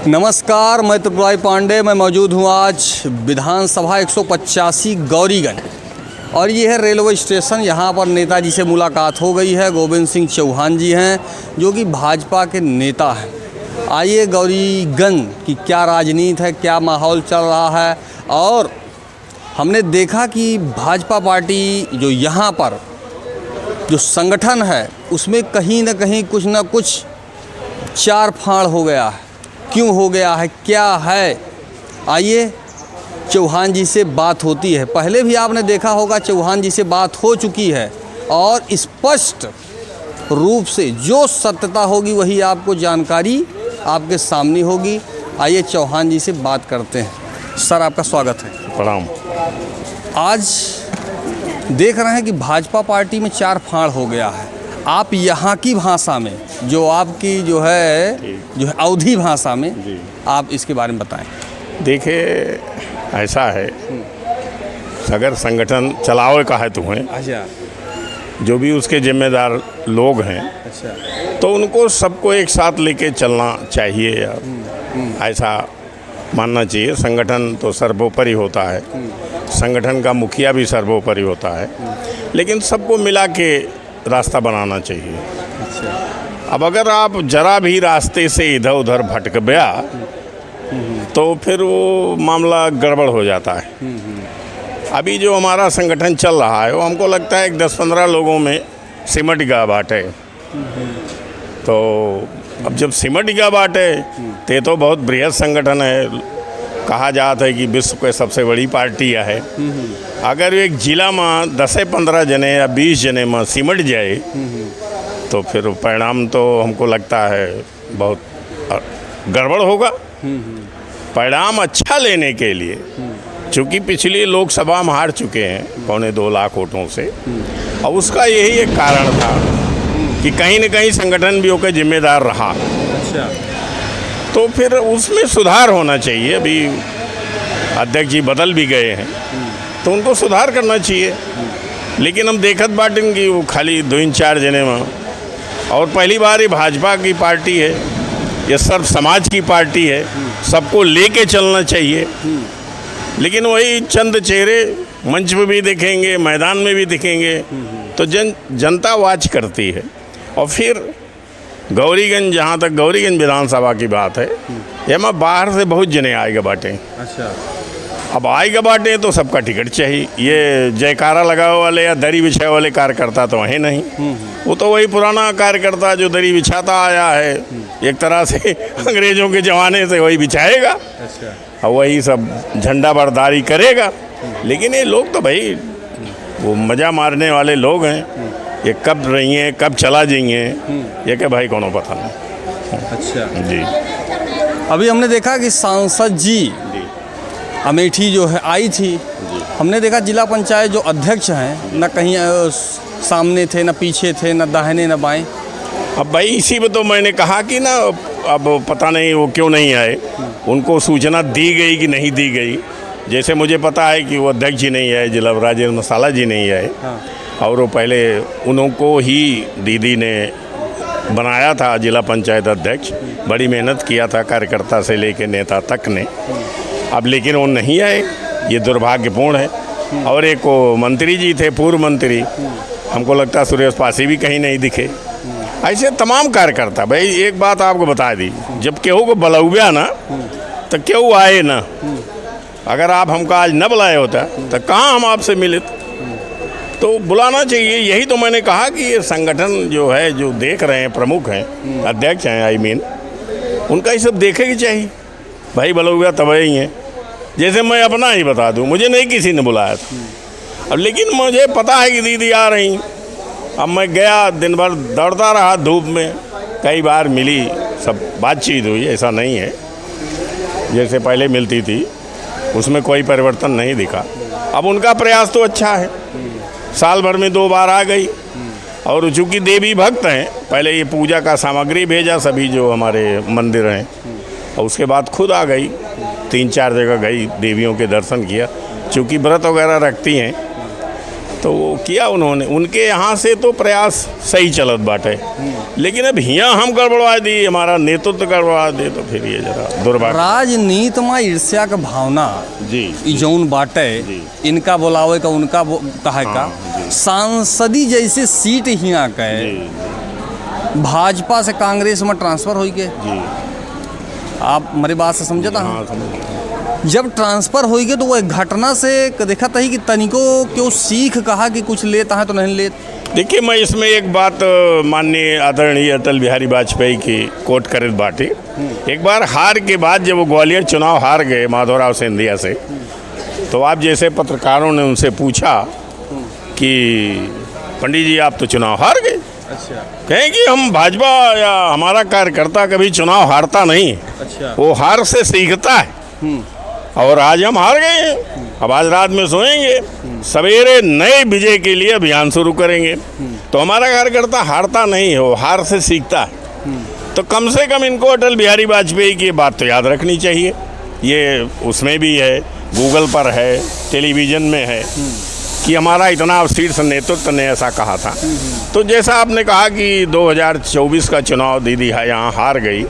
नमस्कार, मैं त्रिपुरारी पांडे। मैं मौजूद हूँ आज विधानसभा 185 गौरीगंज और ये है रेलवे स्टेशन। यहाँ पर नेताजी से मुलाकात हो गई है। गोविंद सिंह चौहान जी हैं जो कि भाजपा के नेता हैं। आइए गौरीगंज की क्या राजनीति है, क्या माहौल चल रहा है। और हमने देखा कि भाजपा पार्टी जो यहाँ पर जो संगठन है उसमें कहीं ना कहीं कुछ ना कुछ चार फाड़ हो गया है। क्यों हो गया है, क्या है, आइए चौहान जी से बात होती है। पहले भी आपने देखा होगा चौहान जी से बात हो चुकी है और स्पष्ट रूप से जो सत्यता होगी वही आपको जानकारी आपके सामने होगी। आइए चौहान जी से बात करते हैं। सर, आपका स्वागत है। प्रणाम। आज देख रहे हैं कि भाजपा पार्टी में चार फाड़ हो गया है। आप यहाँ की भाषा में जो आपकी जो है अवधी भाषा में आप इसके बारे में बताएं। देखिए, ऐसा है, अगर संगठन चलावे का है तुम्हें, अच्छा, जो भी उसके जिम्मेदार लोग हैं, अच्छा, तो उनको सबको एक साथ लेके चलना चाहिए यार। ऐसा मानना चाहिए। संगठन तो सर्वोपरि होता है, संगठन का मुखिया भी सर्वोपरि होता है, लेकिन सबको मिला के रास्ता बनाना चाहिए। अब अगर आप जरा भी रास्ते से इधर उधर भटक गया तो फिर वो मामला गड़बड़ हो जाता है। अभी जो हमारा संगठन चल रहा है वो हमको लगता है 10-15 लोगों में सिमट गया बाटे। तो अब जब सिमट गया बाटे तो बहुत बृहद संगठन है। कहा जाता है कि विश्व के सबसे बड़ी पार्टी है। अगर एक जिला में 10-15 जने या 20 जने में सिमट जाए तो फिर परिणाम तो हमको लगता है बहुत गड़बड़ होगा। परिणाम अच्छा लेने के लिए, चूँकि पिछली लोकसभा में हार चुके हैं 2.25 लाख वोटों से, और उसका यही एक कारण था कि कहीं न कहीं संगठन भी होकर जिम्मेदार रहा। अच्छा, तो फिर उसमें सुधार होना चाहिए। अभी अध्यक्ष जी बदल भी गए हैं तो उनको सुधार करना चाहिए। लेकिन हम देखत बाटें कि वो खाली 2-4 जने में, और पहली बार ये भाजपा की पार्टी है, ये सर्व समाज की पार्टी है, सबको लेके चलना चाहिए। लेकिन वही चंद चेहरे मंच पे भी दिखेंगे, मैदान में भी दिखेंगे, तो जनता वाच करती है। और फिर गौरीगंज, जहाँ तक गौरीगंज विधानसभा की बात है, ये मैं बाहर से बहुत जने आएगा बाटे। अच्छा, अब आएगा बाटे तो सबका टिकट चाहिए। ये जयकारा लगाए वाले या दरी बिछाए वाले कार्यकर्ता तो है नहीं। वो तो वही पुराना कार्यकर्ता जो दरी बिछाता आया है, एक तरह से अंग्रेजों के ज़माने से वही बिछाएगा। अच्छा, और वही सब झंडा बरदारी करेगा। लेकिन ये लोग तो भाई वो मज़ा मारने वाले लोग हैं। ये कब रही हैं, कब चला जाइए, ये क्या भाई कोनो पता नहीं। अच्छा जी। अभी हमने देखा कि सांसद जी अमेठी जो है आई थी। हमने देखा जिला पंचायत जो अध्यक्ष हैं न कहीं सामने थे, न पीछे थे, न दाहिने न बाएं। अब भाई इसी में तो मैंने कहा कि ना, अब पता नहीं वो क्यों नहीं आए, उनको सूचना दी गई कि नहीं दी गई। जैसे मुझे पता है कि वो अध्यक्ष जी नहीं आए, जिला राजेंद्र मसाला जी नहीं आए। हाँ। और वो पहले उनको ही दीदी ने बनाया था जिला पंचायत अध्यक्ष। बड़ी मेहनत किया था कार्यकर्ता से लेके नेता तक ने। अब लेकिन वो नहीं आए, ये दुर्भाग्यपूर्ण है। और एक वो मंत्री जी थे, पूर्व मंत्री, हमको लगता है सुरेश पासी भी कहीं नहीं दिखे। ऐसे तमाम कार्यकर्ता। भाई एक बात आपको बता दी, जब केहू को बुलाया ना तो केहू आए ना। अगर आप हमको आज न बुलाए होता तो कहाँ हम आपसे मिले। तो बुलाना चाहिए। यही तो मैंने कहा कि ये संगठन जो है, जो देख रहे हैं, प्रमुख हैं, अध्यक्ष हैं, आई मीन, उनका ये सब देखेगी चाहिए। भाई बुलाया तब ही हैं। जैसे मैं अपना ही बता दूं, मुझे नहीं किसी ने बुलाया था। अब लेकिन मुझे पता है कि दीदी आ रही। अब मैं गया, दिन भर दौड़ता रहा धूप में, कई बार मिली, सब बातचीत हुई। ऐसा नहीं है जैसे पहले मिलती थी, उसमें कोई परिवर्तन नहीं दिखा। अब उनका प्रयास तो अच्छा है, साल भर में 2 बार आ गई। और चूँकि देवी भक्त हैं, पहले ये पूजा का सामग्री भेजा सभी जो हमारे मंदिर हैं, और उसके बाद खुद आ गई। 3-4 जगह गई, देवियों के दर्शन किया। चूँकि व्रत वगैरह रखती हैं तो वो किया उन्होंने। उनके यहाँ से तो प्रयास सही चलत बाटे। लेकिन अब यहाँ हम गड़बड़वा दी, हमारा नेतृत्व गड़बड़ा दे, तो फिर ये जरा दुर्भाग्य। राजनीति में ईर्ष्या का भावना जी ई जौन बाटे, इनका बोलावे का उनका कहे का, सांसदी जैसे सीट हिया के भाजपा से कांग्रेस में ट्रांसफर हो गए। आप मेरी बात से समझता हूँ, जब ट्रांसफर हो गए तो वो एक घटना से देखा था ही कि तनिको क्यों सीख कहा कि कुछ लेता है तो नहीं लेता। देखिए, मैं इसमें एक बात माननीय आदरणीय अटल बिहारी वाजपेयी की कोट करत बाटी। एक बार हार के बाद जब वो ग्वालियर चुनाव हार गए माधवराव सिंधिया से, तो आप जैसे पत्रकारों ने उनसे पूछा कि पंडित जी आप तो चुनाव हार गए। अच्छा। कहें कि हम भाजपा या हमारा कार्यकर्ता कभी चुनाव हारता नहीं। अच्छा। वो हार से सीखता है। और आज हम हार गए हैं, अब आज रात में सोएंगे, सवेरे नए विजय के लिए अभियान शुरू करेंगे। तो हमारा कार्यकर्ता हारता नहीं हो, हार से सीखता है। तो कम से कम इनको अटल बिहारी वाजपेयी की बात तो याद रखनी चाहिए। ये उसमें भी है, गूगल पर है, टेलीविज़न में है कि हमारा इतना शीर्ष नेतृत्व ने ऐसा कहा था। तो जैसा आपने कहा कि 2024 का चुनाव दीदी है यहाँ हार गई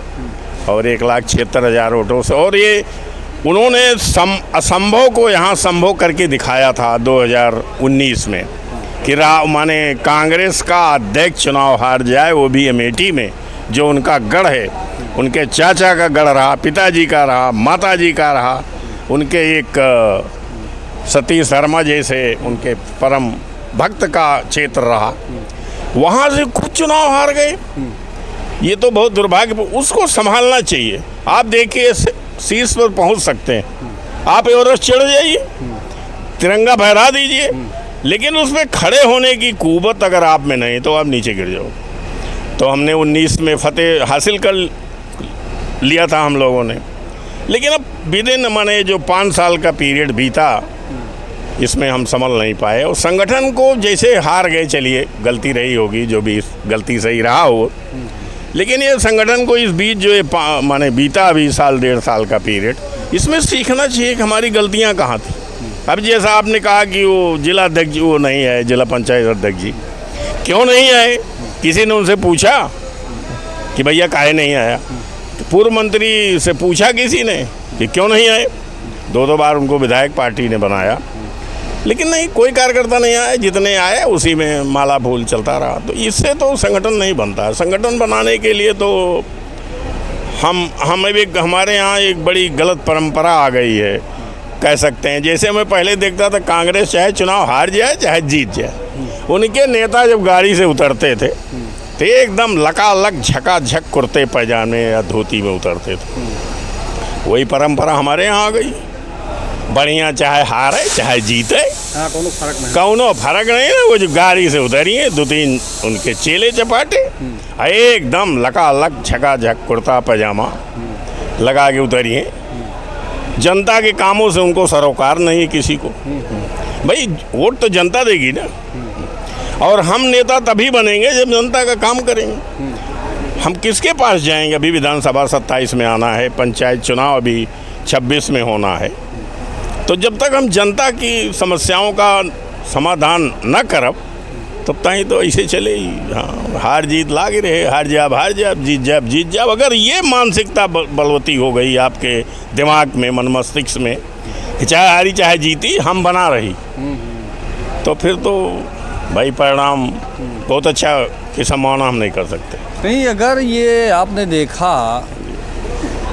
और 1,76,000 वोटों से, और ये उन्होंने असंभव को यहाँ संभव करके दिखाया था 2019 में कि माने कांग्रेस का अध्यक्ष चुनाव हार जाए, वो भी अमेठी में, जो उनका गढ़ है, उनके चाचा का गढ़ रहा, पिताजी का रहा, माताजी का रहा, उनके एक सतीश शर्मा जैसे उनके परम भक्त का क्षेत्र रहा, वहाँ से खुद चुनाव हार गए। ये तो बहुत दुर्भाग्य, उसको संभालना चाहिए। आप देखिए शीर्ष पर पहुंच सकते हैं, आप एवरेस्ट चढ़ जाइए, तिरंगा फहरा दीजिए, लेकिन उसमें खड़े होने की कुव्वत अगर आप में नहीं तो आप नीचे गिर जाओ। तो हमने 19 में फतेह हासिल कर लिया था हम लोगों ने, लेकिन अब विदिन माने जो 5 साल का पीरियड बीता, इसमें हम संभल नहीं पाए और संगठन को जैसे हार गए। चलिए, गलती रही होगी, जो भी गलती सही रहा हो, लेकिन ये संगठन को इस बीच जो ये माने बीता अभी साल 1.5 साल का पीरियड, इसमें सीखना चाहिए कि हमारी गलतियां कहाँ थी। अब जैसा आपने कहा कि वो जिला अध्यक्ष वो नहीं आए, जिला पंचायत अध्यक्ष जी क्यों नहीं आए, किसी ने उनसे पूछा कि भैया काहे नहीं आया? तो पूर्व मंत्री से पूछा किसी ने कि क्यों नहीं आए? 2 बार उनको विधायक पार्टी ने बनाया, लेकिन नहीं, कोई कार्यकर्ता नहीं आया। जितने आए उसी में माला फूल चलता रहा। तो इससे तो संगठन नहीं बनता है। संगठन बनाने के लिए तो हमारे यहाँ एक बड़ी गलत परंपरा आ गई है, कह सकते हैं। जैसे मैं पहले देखता था, कांग्रेस चाहे चुनाव हार जाए चाहे जीत जाए, उनके नेता जब गाड़ी से उतरते थे तो एकदम लकालक झकाझक कुर्ते पैजामे या धोती में उतरते थे। वही परंपरा हमारे यहाँ आ गई। बढ़िया चाहे हारे चाहे जीते, कौनो फर्क नहीं है। वो जो गाड़ी से उतरी है, 2-3 उनके चेले चपाटे, एकदम लकालक झकाझक कुर्ता पैजामा लगा के उतरी है। जनता के कामों से उनको सरोकार नहीं है किसी को। भाई वोट तो जनता देगी ना, और हम नेता तभी बनेंगे जब जनता का काम करेंगे। हम किसके पास जाएंगे? अभी विधानसभा 27 में आना है, पंचायत चुनाव अभी 26 में होना है। तो जब तक हम जनता की समस्याओं का समाधान न करब, तब तक तो ऐसे चले ही। हाँ, हार जीत लागे रहे, हार जाब, जीत जाब। अगर ये मानसिकता बलवती हो गई आपके दिमाग में, मन मस्तिष्क में, कि चाहे हारी चाहे जीती हम बना रही, तो फिर तो भाई परिणाम बहुत अच्छा की संभावना हम नहीं कर सकते। नहीं, अगर ये आपने देखा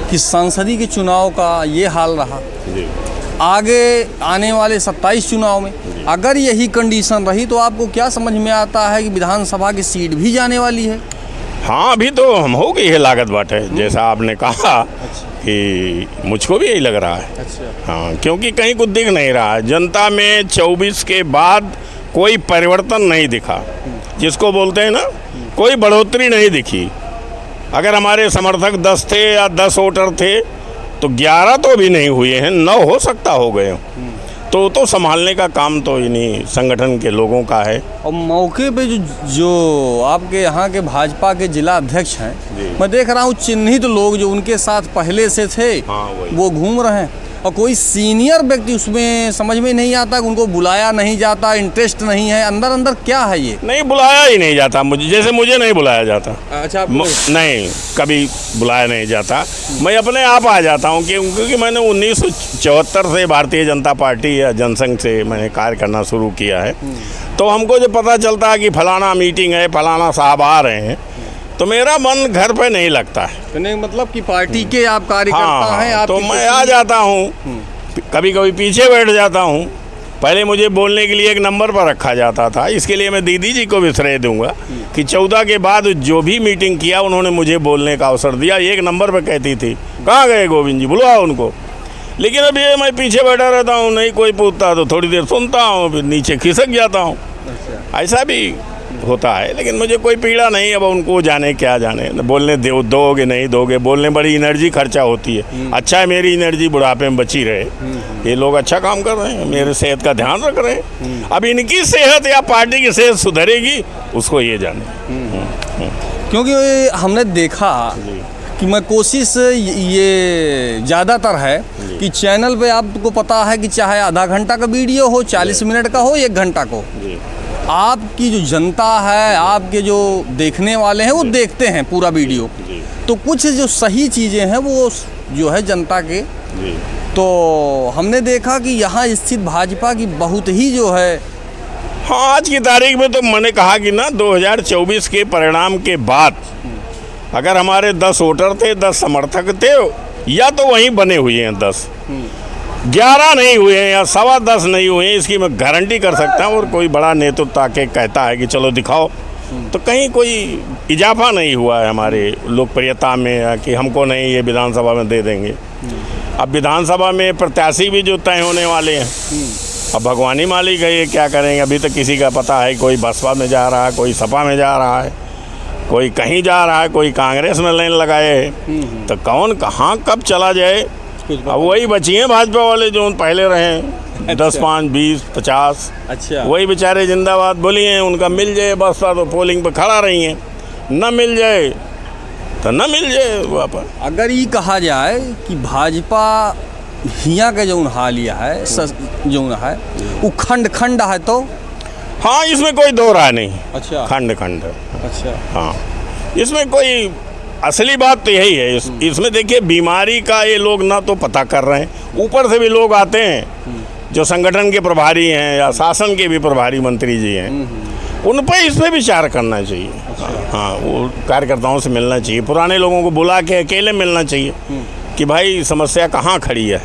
कि संसदीय के चुनाव का ये हाल रहा, आगे आने वाले 27 चुनाव में अगर यही कंडीशन रही, तो आपको क्या समझ में आता है कि विधानसभा की सीट भी जाने वाली है? हाँ, अभी तो हम हो गई है लागत बाटे, जैसा आपने कहा कि मुझको भी यही लग रहा है। अच्छा। हाँ, क्योंकि कहीं कुछ दिख नहीं रहा है। जनता में 24 के बाद कोई परिवर्तन नहीं दिखा, जिसको बोलते हैं ना, कोई बढ़ोतरी नहीं दिखी। अगर हमारे समर्थक 10 थे या 10 वोटर थे, तो 11 तो भी नहीं हुए हैं, 9 हो सकता हो गए। तो संभालने का काम तो इन्हीं संगठन के लोगों का है। और मौके पे जो आपके यहाँ के भाजपा के जिला अध्यक्ष हैं, मैं देख रहा हूँ चिन्हित लोग जो उनके साथ पहले से थे, हाँ, वो घूम रहे हैं। और कोई सीनियर व्यक्ति उसमें समझ में नहीं आता कि उनको बुलाया नहीं जाता, इंटरेस्ट नहीं है, अंदर अंदर क्या है ये? नहीं, बुलाया ही नहीं जाता मुझे, जैसे मुझे नहीं बुलाया जाता। अच्छा, नहीं, कभी बुलाया नहीं जाता। मैं अपने आप आ जाता हूँ क्योंकि मैंने 1974 से भारतीय जनता पार्टी या जनसंघ से मैंने कार्य करना शुरू किया है। तो हमको जब पता चलता है कि फलाना मीटिंग है, फलाना साहब आ रहे हैं, तो मेरा मन घर पे नहीं लगता है। तो नहीं, मतलब कि पार्टी के आप कार्यकर्ता हैं आप, तो मैं आ जाता हूँ, कभी कभी पीछे बैठ जाता हूँ। पहले मुझे बोलने के लिए एक नंबर पर रखा जाता था, इसके लिए मैं दीदी जी को भी श्रेय दूंगा कि 14 के बाद जो भी मीटिंग किया उन्होंने मुझे बोलने का अवसर दिया। एक नंबर पर कहती थी, कहाँ गए गोविंद जी, बुलवाओ उनको। लेकिन अब ये मैं पीछे बैठा रहता हूँ, नहीं कोई पूछता तो थोड़ी देर सुनता हूँ, फिर नीचे खिसक जाता हूँ। ऐसा भी होता है, लेकिन मुझे कोई पीड़ा नहीं। अब उनको जाने क्या जाने, बोलने दोगे नहीं दोगे, बोलने बड़ी एनर्जी खर्चा होती है। अच्छा है मेरी एनर्जी बुढ़ापे में बची रहे, ये लोग अच्छा काम कर रहे हैं, मेरे सेहत का ध्यान रख रहे हैं। अब इनकी सेहत या पार्टी की सेहत सुधरेगी उसको ये जाने। क्योंकि हमने देखा कि मैं कोशिश ये ज़्यादातर है कि चैनल पे आपको पता है कि चाहे आधा घंटा का वीडियो हो, 40 मिनट का हो, 1 घंटा का हो, आपकी जो जनता है, आपके जो देखने वाले हैं वो देखते हैं पूरा वीडियो। तो कुछ जो सही चीज़ें हैं वो जो है जनता के, तो हमने देखा कि यहाँ स्थित भाजपा की बहुत ही जो है, हाँ, आज की तारीख में तो मैंने कहा कि ना 2024 के परिणाम के बाद अगर हमारे 10 वोटर थे, 10 समर्थक थे, या तो वहीं बने हुए हैं 10, 11 नहीं हुए हैं या 10.25 नहीं हुए हैं, इसकी मैं गारंटी कर सकता हूँ। और कोई बड़ा नेतृत्व आके कहता है कि चलो दिखाओ, तो कहीं कोई इजाफा नहीं हुआ है हमारे लोकप्रियता में कि हमको नहीं ये विधानसभा में दे देंगे। अब विधानसभा में प्रत्याशी भी जो तय होने वाले हैं, अब भगवान ही मालिक है ये क्या करेंगे। अभी तक किसी का पता है, कोई बसपा में जा रहा है, कोई सपा में जा रहा है, कोई कहीं जा रहा है, कोई कांग्रेस में लाइन लगाए है। तो कौन कहाँ कब चला जाए, अब वही बची हैं भाजपा वाले जो पहले रहे 10, 5, 20, 50। अच्छा, वही बेचारे जिंदाबाद बोली हैं, उनका मिल जाए बसपा तो पोलिंग पे खड़ा रही हैं, न मिल जाए तो न मिल जाए वापस। अगर ये कहा जाए कि भाजपा हियाँ के जो हालिया है जो है वो खंड खंड है, तो हाँ, इसमें कोई दो राय नहीं। अच्छा, खंड खंड, अच्छा, हाँ, इसमें कोई असली बात तो यही है। इसमें देखिए बीमारी का ये लोग ना तो पता कर रहे हैं, ऊपर से भी लोग आते हैं जो संगठन के प्रभारी हैं या शासन के भी प्रभारी मंत्री जी हैं, उन पर इस पर विचार करना चाहिए। हाँ, वो कार्यकर्ताओं से मिलना चाहिए, पुराने लोगों को बुला के अकेले मिलना चाहिए कि भाई समस्या कहाँ खड़ी है।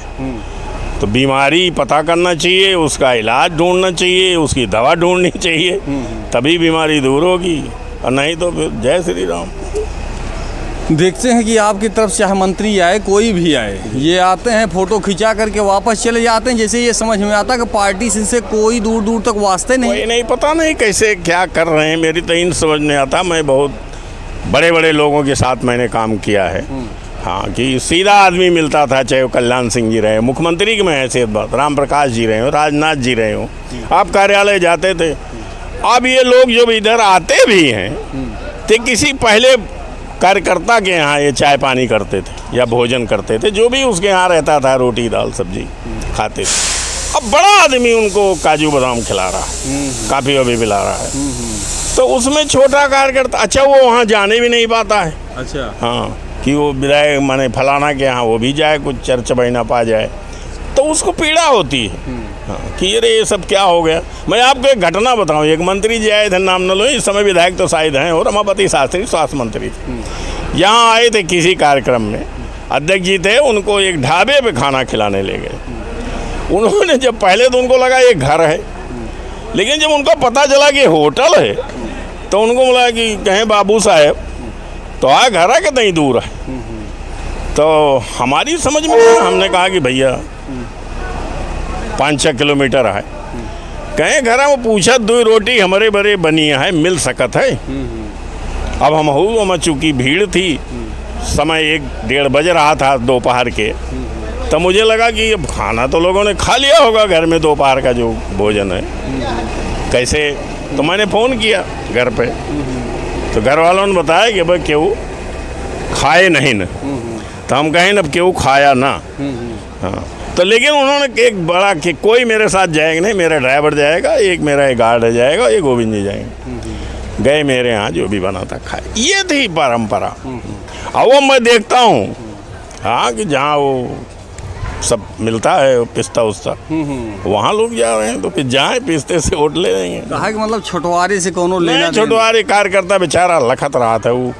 तो बीमारी पता करना चाहिए, उसका इलाज ढूंढना चाहिए, उसकी दवा ढूंढनी चाहिए, तभी बीमारी दूर होगी, और नहीं तो फिर जय श्री राम। देखते हैं कि आपकी तरफ चाहे मंत्री आए, कोई भी आए, ये आते हैं फोटो खिंचा करके वापस चले जाते हैं, जैसे ये समझ में आता कि पार्टी से कोई दूर दूर तक वास्ते नहीं। कोई नहीं, पता नहीं कैसे क्या कर रहे हैं, मेरी तो इन समझ में आता। मैं बहुत बड़े बड़े लोगों के साथ मैंने काम किया है, हाँ, कि सीधा आदमी मिलता था, चाहे वो कल्याण सिंह जी रहे, मुख्यमंत्री की मैं हैसियत बात, राम प्रकाश जी रहे हो, राजनाथ जी रहे हो, आप कार्यालय जाते थे। अब ये लोग जो इधर आते भी हैं तो किसी पहले कार्यकर्ता के यहाँ ये चाय पानी करते थे या भोजन करते थे, जो भी उसके यहाँ रहता था, रोटी दाल सब्जी खाते थे। अब बड़ा आदमी उनको काजू बादाम खिला रहा है, काफ़ी अभी पिला रहा है, तो उसमें छोटा कार्यकर्ता, अच्छा, वो वहाँ जाने भी नहीं पाता है। अच्छा, हाँ, कि वो विधायक माने फलाना के यहाँ वो भी जाए, कुछ चर्चा बहना पा जाए, तो उसको पीड़ा होती है। हाँ, कि अरे ये सब क्या हो गया। मैं आपको एक घटना बताऊं, एक मंत्री जी आए थे, नाम न लो, इस समय विधायक तो शायद हैं, और रमापति शास्त्री स्वास्थ्य मंत्री थे, यहाँ आए थे किसी कार्यक्रम में, अध्यक्ष जी थे, उनको एक ढाबे पे खाना खिलाने ले गए। उन्होंने जब पहले तो उनको लगा ये घर है, लेकिन जब उनको पता चला कि होटल है तो उनको बोला कि कहें बाबू साहब तो आ घर है कितनी दूर है। तो हमारी समझ में हमने कहा कि भैया 5-6 किलोमीटर है। कहें घर में पूछा 2 रोटी हमारे बड़े बनी है, मिल सकत है। अब हम हो चूँकि भीड़ थी, समय 1-1:30 बज रहा था दोपहर के, तो मुझे लगा कि अब खाना तो लोगों ने खा लिया होगा घर में, दोपहर का जो भोजन है कैसे। तो मैंने फ़ोन किया घर पे, तो घर वालों ने बताया कि भाई क्यों खाए नहीं न। तो हम कहें अब क्यों खाया ना। हाँ, तो लेकिन उन्होंने एक बड़ा कि कोई मेरे साथ जाएगा नहीं, मेरा ड्राइवर जाएगा, एक मेरा एक गार्ड जाएगा, एक गोविंद जी जाएंगे। गए मेरे यहाँ जो भी बना था खाए, ये थी परंपरा। अब वो मैं देखता हूँ हाँ कि जहाँ वो सब मिलता है पिस्ता उस्ता, वहाँ लोग जा रहे हैं तो फिर जाए पिस्ते से वोट ले लेंगे। कहा कि मतलब छोटवारी से कोनो लेना छोटवारी कार्यकर्ता बेचारा लखत रहा था, वो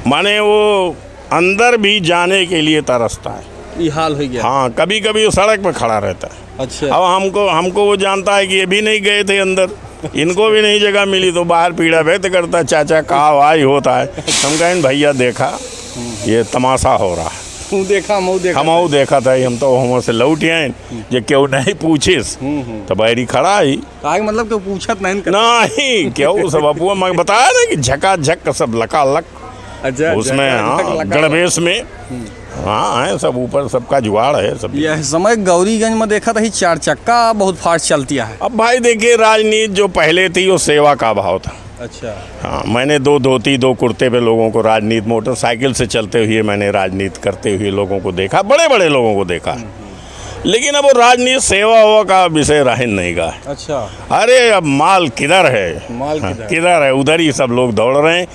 माने वो अंदर भी जाने के लिए तरसता है। ये हाल हो गया। हाँ, कभी कभी वो सड़क पे खड़ा रहता है। अच्छा। अब हमको वो जानता है कि ये भी नहीं गए थे अंदर, इनको भी नहीं जगह मिली, तो बाहर पीड़ा व्यक्त करता है, चाचा कहा भाई होता है। हम कहें भैया देखा ये तमाशा हो रहा है, मुँह देखा हम देखा था, हम तो हम से लौट आए जे क्यों नहीं पूछिस तो बैरी खड़ा ही कहा कि मतलब क्यों पूछत नहीं क्यों सब अपुआ मैं बताया ना कि झका झक सब लका लक। अच्छा, उसमें हाँ गणवेश में हाँ है सब, ऊपर सबका जुगाड़ है सब। यह समय गौरीगंज में देखा था 4 चक्का बहुत फास्ट चलती है। अब भाई देखिए, राजनीति जो पहले थी वो सेवा का भाव था। अच्छा। हाँ, मैंने 2 धोती 2 कुर्ते पे लोगों को राजनीति, मोटरसाइकिल से चलते हुए मैंने राजनीति करते हुए लोगों को देखा, बड़े बड़े लोगों को देखा। लेकिन अब वो राजनीति सेवा हुआ का विषय रह नहीं गया। अच्छा। अरे अब माल किधर है, किधर है, उधर ही सब लोग दौड़ रहे हैं।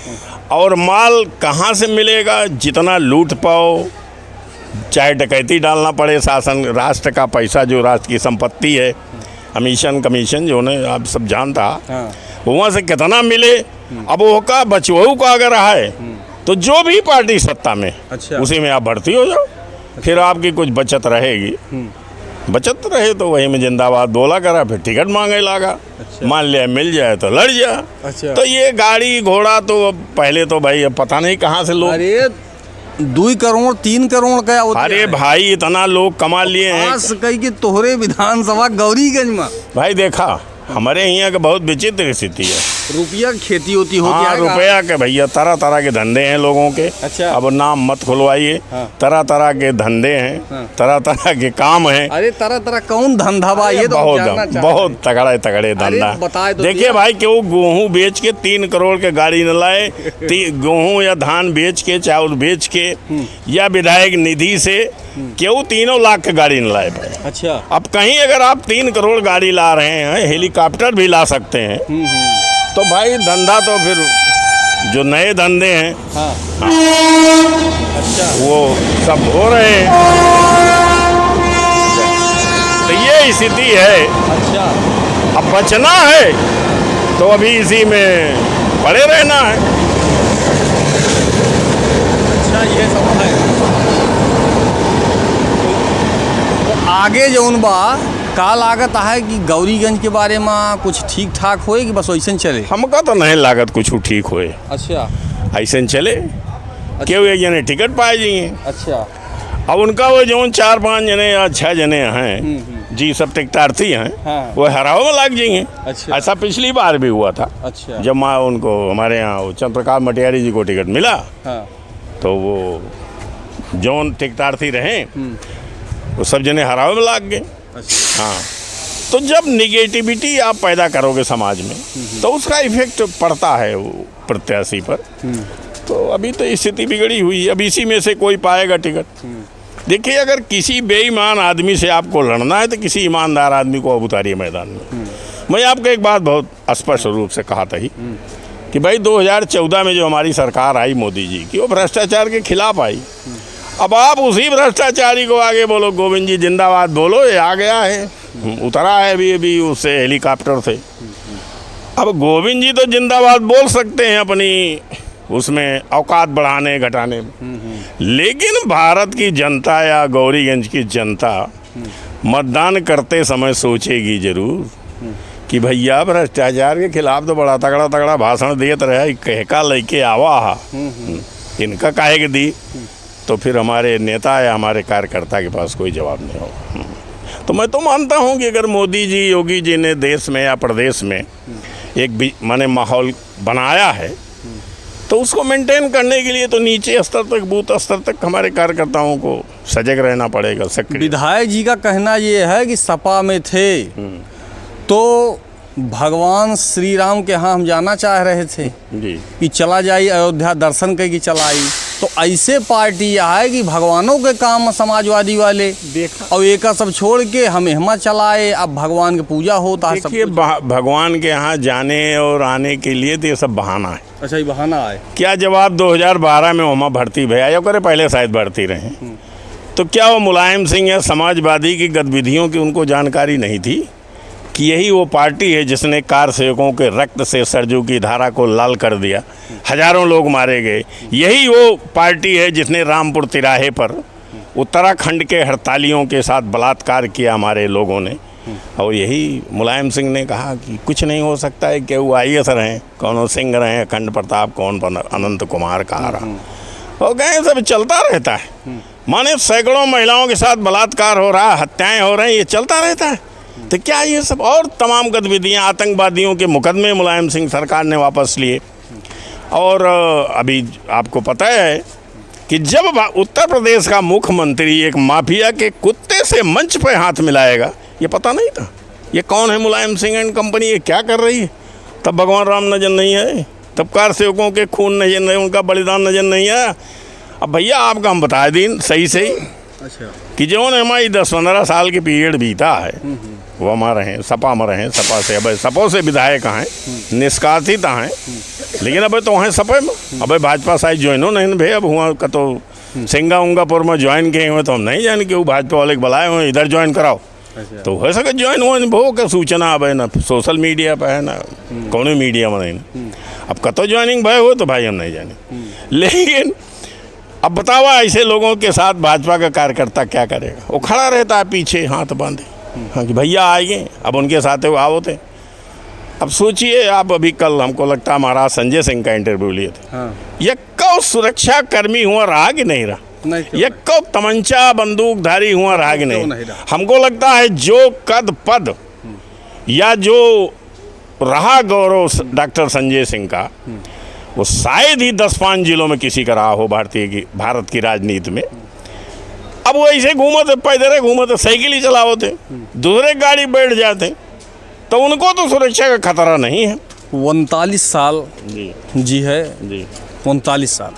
और माल कहाँ से मिलेगा, जितना लूट पाओ, चाहे डकैती डालना पड़े, शासन राष्ट्र का पैसा जो राष्ट्र की संपत्ति है, कमीशन जो ने आप सब जानता, हाँ। वहाँ से कितना मिले। अब वो का बचवाऊ का अगर है तो जो भी पार्टी सत्ता में, अच्छा, उसी में आप भर्ती हो जाओ। फिर आपकी कुछ बचत रहेगी, बचत रहे तो वही में जिंदाबाद बोला करा, फिर टिकट मांगे लगा। अच्छा। मान लिया मिल जाए तो लड़ जा। अच्छा। तो ये गाड़ी घोड़ा तो पहले तो भाई अब पता नहीं कहाँ से लोग, अरे 2 करोड़ 3 करोड़ का होता है। अरे भाई इतना लोग कमा लिए हैं कही कि तोहरे विधानसभा गौरीगंज में भाई देखा हमारे यहाँ का बहुत विचित्र स्थिति है। रुपया की खेती होती हाँ, रुपया के भैया तरह तरह के धंधे हैं लोगों के। अच्छा। अब नाम मत खुलवाइए। हाँ। तरह तरह के धंधे हैं। हाँ। तरह तरह के काम हैं। अरे तरह तरह कौन धंधा बा, ये तो बहुत तगड़े धंधा तो देखिए भाई, क्यों गेहूँ बेच के 3 करोड़ के गाड़ी न लाए, गेहूँ या धान बेच के, चावल बेच के, या विधायक निधि से क्यों 3 लाख की गाड़ी न लाए भाई। अच्छा। अब कहीं अगर आप 3 करोड़ गाड़ी ला रहे हैं, हेलीकॉप्टर भी ला सकते हैं, तो भाई धंधा तो फिर जो नए धंधे हैं, हाँ। अच्छा। वो सब हो रहे हैं। तो ये स्थिति है। अच्छा। अब बचना है तो अभी इसी में पड़े रहना है। अच्छा, ये सब है। तो आगे जौन बा का लागत है कि गौरीगंज के बारे में कुछ ठीक ठाक होए कि बस वैसे चले? हमका तो नहीं लागत कुछ ठीक होए। अच्छा। ऐसे चले। अच्छा। क्यों एक जने टिकट पाए जाइए। अच्छा। अब उनका वो जो 4-5 जने या 6 जने हैं जी, सब टिकटार्थी हैं। हाँ। वो हराव में लग जाएंगे। अच्छा। ऐसा पिछली बार भी हुआ था। अच्छा। जब उनको हमारे यहाँ चंद्र प्रकाश मटियारी जी को टिकट मिला। हाँ। तो वो जो टिकटार्थी रहे वो सब जने हराव में लग गए। अच्छा। हाँ, तो जब निगेटिविटी आप पैदा करोगे समाज में तो उसका इफेक्ट पड़ता है वो प्रत्याशी पर। तो अभी तो स्थिति बिगड़ी हुई है। अब इसी में से कोई पाएगा टिकट। देखिए, अगर किसी बेईमान आदमी से आपको लड़ना है तो किसी ईमानदार आदमी को अब उतारिए मैदान में। मैं आपको एक बात बहुत स्पष्ट रूप से कहा था ही कि भाई 2014 में जो हमारी सरकार आई मोदी जी की, वो भ्रष्टाचार के खिलाफ आई। अब आप उसी भ्रष्टाचारी को आगे बोलो गोविंद जी जिंदाबाद बोलो, ये आ गया है, उतरा है अभी उससे हेलीकॉप्टर से। अब गोविंद जी तो जिंदाबाद बोल सकते हैं अपनी उसमें औकात बढ़ाने घटाने में, लेकिन भारत की जनता या गौरीगंज की जनता मतदान करते समय सोचेगी जरूर कि भैया भ्रष्टाचार के खिलाफ तो बड़ा तगड़ा भाषण देत रहे, कहका लेके आवा हा, इनका काहे के दी, तो फिर हमारे नेता या हमारे कार्यकर्ता के पास कोई जवाब नहीं होगा। तो मैं तो मानता हूँ कि अगर मोदी जी योगी जी ने देश में या प्रदेश में एक माने माहौल बनाया है तो उसको मेंटेन करने के लिए तो नीचे स्तर तक, बूथ स्तर तक हमारे कार्यकर्ताओं को सजग रहना पड़ेगा। विधायक जी का कहना ये है कि सपा में थे तो भगवान श्री राम के यहाँ हम जाना चाह रहे थे जी, कि चला जाई अयोध्या दर्शन करके चला आई। तो ऐसे पार्टी यह है कि भगवानों के काम समाजवादी वाले देखा और एक सब छोड़ के हम हिम्मत चलाए, अब भगवान की पूजा होता है सब देखिए कुछ। भगवान के यहाँ जाने और आने के लिए तो ये सब बहाना है। अच्छा, ये बहाना है। क्या जवाब 2012 में वहाँ भर्ती भैया या करे पहले शायद भर्ती रहे, तो क्या वो मुलायम सिंह या समाजवादी की गतिविधियों की उनको जानकारी नहीं थी कि यही वो पार्टी है जिसने कार सेवकों के रक्त से सरजू की धारा को लाल कर दिया, हजारों लोग मारे गए। यही वो पार्टी है जिसने रामपुर तिराहे पर उत्तराखंड के हड़तालियों के साथ बलात्कार किया हमारे लोगों ने। और यही मुलायम सिंह ने कहा कि कुछ नहीं हो सकता है कि वो IAS रहें, कौन सिंह रहें, अखंड प्रताप, कौन अनंत कुमार कहा रहा, और गए सब चलता रहता है। माने सैकड़ों महिलाओं के साथ बलात्कार हो रहा, हत्याएं हो रही, ये चलता रहता है। तो क्या ये सब और तमाम गतिविधियां, आतंकवादियों के मुकदमे मुलायम सिंह सरकार ने वापस लिए। और अभी आपको पता है कि जब उत्तर प्रदेश का मुख्यमंत्री एक माफिया के कुत्ते से मंच पर हाथ मिलाएगा, ये पता नहीं था ये कौन है मुलायम सिंह एंड कंपनी, ये क्या कर रही है। तब भगवान राम नजर नहीं है, तब कार सेवकों के खून नजर नहीं, उनका बलिदान नजर नहीं है। अब भैया आपका हम बता दें सही अच्छा, कि जो हमारी 10-15 साल की पीरियड बीता है वो हमारे हैं सपा में रहे, सपा से अब सपो से विधायक हैं, निष्कासित हैं, लेकिन अब तो वहाँ सपे में अब भाजपा साइड ज्वाइनो नहीं भे, अब हुआ का तो सिंगा उंगापुर में ज्वाइन किए हुए तो हम नहीं जान के वो भाजपा वाले बुलाए हुए इधर ज्वाइन कराओ। अच्छा। तो हो सके ज्वाइन हुआ भो का सूचना अब है ना सोशल मीडिया पर है ना कौन मीडिया में नहीं, अब कतो ज्वाइनिंग भय हो तो भाई हम नहीं जाने। लेकिन अब बताओ ऐसे लोगों के साथ भाजपा का कार्यकर्ता क्या करेगा, वो खड़ा रहता है पीछे हाथ बांधे, हाँ कि भैया आएंगे, अब उनके साथ वो आओ थे। अब सोचिए आप, अभी कल हमको लगता है महाराज संजय सिंह का इंटरव्यू लिए थे, हाँ। ये कौ सुरक्षा कर्मी हुआ रहा कि नहीं रहा, ये कौ तमंचा बंदूकधारी हुआ रहा कि नहीं। हमको लगता है जो कद पद या जो रहा गौरव डॉक्टर संजय सिंह का, वो शायद ही 10-5 जिलों में किसी का रहा हो भारत की राजनीति में। अब वो ऐसे घूमते, पैदल घूमते, साइकिल ही चलाते, दूसरे गाड़ी बैठ जाते, तो उनको तो सुरक्षा का खतरा नहीं है। 39 साल जी है जी, 39 साल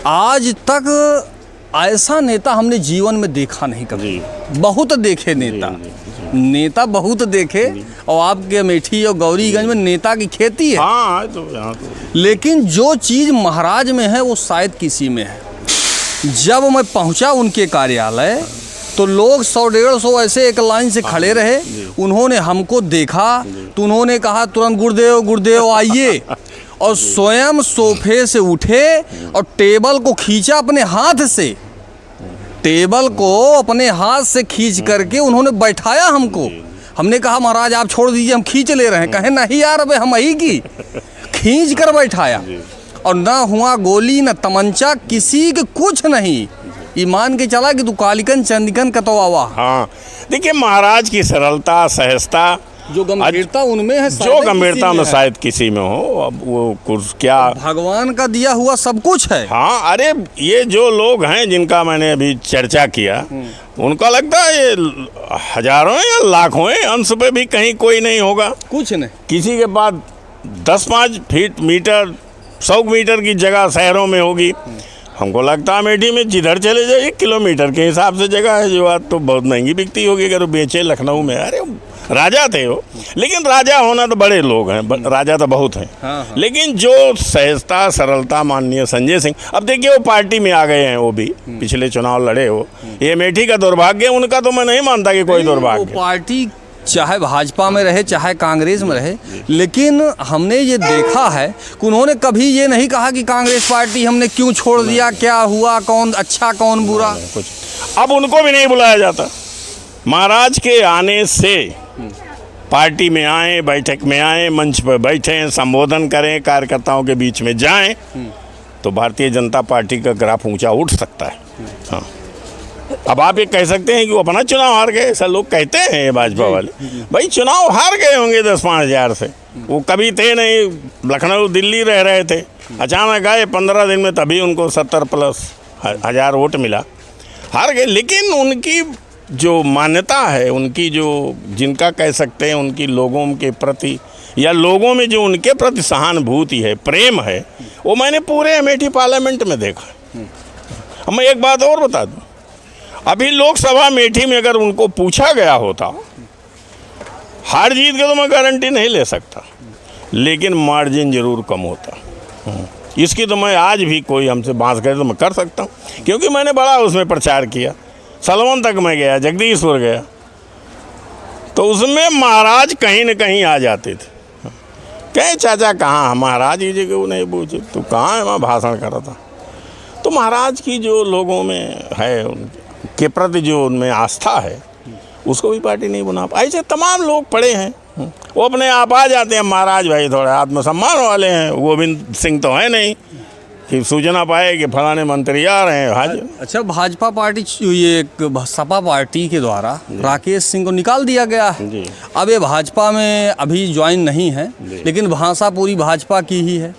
आज तक ऐसा नेता हमने जीवन में देखा नहीं कभी। बहुत देखे नेता बहुत देखे, और आपके अमेठी और गौरीगंज में नेता की खेती है। हाँ, तो यहाँ तो लेकिन जो चीज़ महाराज में है वो शायद किसी में है। जब मैं पहुंचा उनके कार्यालय तो लोग 100-150 ऐसे एक लाइन से खड़े रहे, उन्होंने हमको देखा तो उन्होंने कहा तुरंत गुरुदेव आइए, और स्वयं सोफे से उठे और टेबल को खींचा अपने हाथ से, टेबल को अपने हाथ से खींच करके उन्होंने बैठाया हमको। हमने कहा महाराज आप छोड़ दीजिए, हम खींच ले रहे हैं। कहे नहीं यार, अबे हम ही की खींच कर बैठाया, और ना हुआ गोली न तमंचा, किसी के कुछ नहीं। ईमान के चला कि तू कालिकन चंदिकन कतवावा। हाँ, देखिए महाराज की सरलता, सहजता, जो गंभीरता उनमें है, जो गंभीरता में शायद किसी में हो। अब वो कुछ क्या भगवान का दिया हुआ सब कुछ है। हाँ, अरे ये जो लोग हैं जिनका मैंने अभी चर्चा किया, उनका लगता है ये हजारों या लाखों अंश पे भी कहीं कोई नहीं होगा, कुछ नहीं। किसी के पास 10-5 फीट मीटर 100 मीटर की जगह शहरों में होगी। हमको लगता है अमेठी में जिधर चले जाइए किलोमीटर के हिसाब से जगह है, जो आज तो बहुत महंगी बिकती होगी अगर वो बेचे लखनऊ में। अरे राजा थे वो, लेकिन राजा होना तो बड़े लोग हैं, राजा तो बहुत हैं। हाँ। लेकिन जो सहजता सरलता माननीय संजय सिंह, अब देखिए वो पार्टी में आ गए हैं, वो भी पिछले चुनाव लड़े हो। ये अमेठी का दुर्भाग्य, उनका तो मैं नहीं मानता कि कोई दुर्भाग्य। पार्टी चाहे भाजपा में रहे चाहे कांग्रेस में रहे, लेकिन हमने ये देखा है कि उन्होंने कभी ये नहीं कहा कि कांग्रेस पार्टी हमने क्यों छोड़ दिया, क्या हुआ, कौन अच्छा कौन बुरा, कुछ। अब उनको भी नहीं बुलाया जाता। महाराज के आने से पार्टी में आए, बैठक में आए, मंच पर बैठें, संबोधन करें, कार्यकर्ताओं के बीच में जाएं, तो भारतीय जनता पार्टी का ग्राफ ऊंचा उठ सकता है। हाँ, अब आप ये कह सकते हैं कि वो अपना चुनाव हार गए, ऐसा लोग कहते हैं ये भाजपा वाले। भाई चुनाव हार गए होंगे 10-5 हज़ार से, वो कभी थे नहीं, लखनऊ दिल्ली रह रहे थे, अचानक आए 15 दिन में, तभी उनको 70+ हज़ार वोट मिला, हार गए। लेकिन उनकी जो मान्यता है, उनकी जो जिनका कह सकते हैं उनकी लोगों के प्रति या लोगों में जो उनके प्रति सहानुभूति है, प्रेम है, वो मैंने पूरे अमेठी पार्लियामेंट में देखा। अब मैं एक बात और बता दूं, अभी लोकसभा अमेठी में अगर उनको पूछा गया होता, हार जीत के तो मैं गारंटी नहीं ले सकता, लेकिन मार्जिन जरूर कम होता। इसकी तो मैं आज भी कोई हमसे बात करे तो मैं कर सकता हूँ, क्योंकि मैंने बड़ा उसमें प्रचार किया। सलवन तक मैं गया, जगदीशपुर गया, तो उसमें महाराज कहीं न कहीं आ जाते थे। कहे चाचा कहाँ महाराज जी जी को नहीं पूछे, तो कहाँ है, वहाँ भाषण कर रहा था। तो महाराज की जो लोगों में है, उनके प्रति जो उनमें आस्था है, उसको भी पार्टी नहीं बना पाई। ऐसे तमाम लोग पड़े हैं, वो अपने आप आ जाते हैं। महाराज भाई थोड़े आत्मसम्मान वाले हैं, गोविंद सिंह तो है नहीं कि सूचना पाए कि फलाने मंत्री आ रहे हैं। हाजिर। अच्छा, भाजपा पार्टी ये एक सपा पार्टी के द्वारा राकेश सिंह को निकाल दिया गया है जी। अब ये भाजपा में अभी ज्वाइन नहीं है, लेकिन भाषा पूरी भाजपा की ही है,